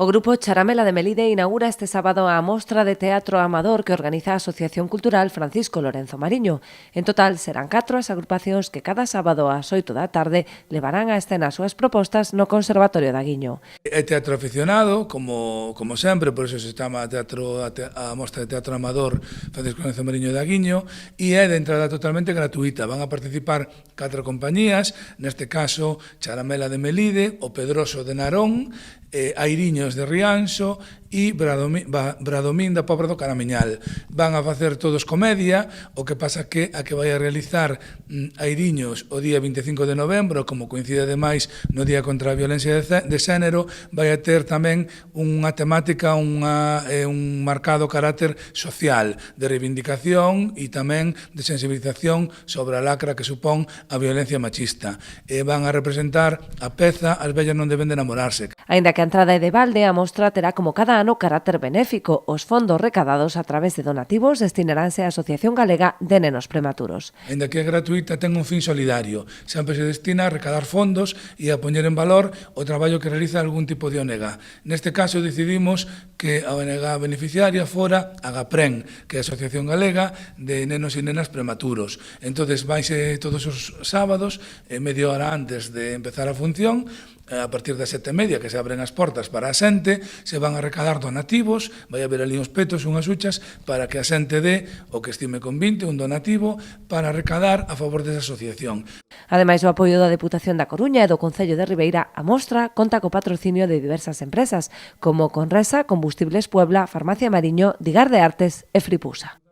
O grupo Charamela de Melide inaugura este sábado a mostra de teatro amador que organiza a Asociación Cultural Francisco Lorenzo Mariño. En total serán 4 as agrupacións que cada sábado ás 8 da tarde levarán a escena as súas propostas no Conservatorio de Aguiño. É teatro aficionado, como sempre, por eso se chama a mostra de teatro amador Francisco Lorenzo Mariño de Aguiño, e é de entrada totalmente gratuita. Van a participar 4 compañías, neste caso Charamela de Melide, O Pedroso de Narón, Airiños de Rianxo e Bradomín da Pobra do Caramiñal. Van a facer todos comedia, o que pasa que a que vai a realizar Airiños o día 25 de novembro, como coincide ademais no Día contra a Violencia de Xénero, vai a ter tamén unha temática, un marcado carácter social, de reivindicación e tamén de sensibilización sobre a lacra que supón a violencia machista. Van a representar a peza As vellas non deben de namorarse. Aínda que a entrada é de balde, a mostra terá como cada ano carácter benéfico. Os fondos recadados a través de donativos destinaranse á Asociación Galega de Nenos Prematuros. Aínda que é gratuita, ten un fin solidario. Sempre se destina a recadar fondos e a poñer en valor o traballo que realiza algún tipo de ONG. Neste caso decidimos que a ONG beneficiaria fora a GAPREN, que é a Asociación Galega de Nenos e Nenas Prematuros. Entonces vaise todos os sábados, media hora antes de empezar a función, a partir das 7:30, que se abren as portas para a xente, se van a recadar donativos, vai haber ali uns petos, unhas huchas, para que a xente dé o que estime convinte, un donativo, para recadar a favor desa asociación. Ademais do apoio da Deputación da Coruña e do Concello de Ribeira, a mostra conta co patrocinio de diversas empresas, como Conresa, Combustibles Puebla, Farmacia Mariño, Digar de Artes e Fripusa.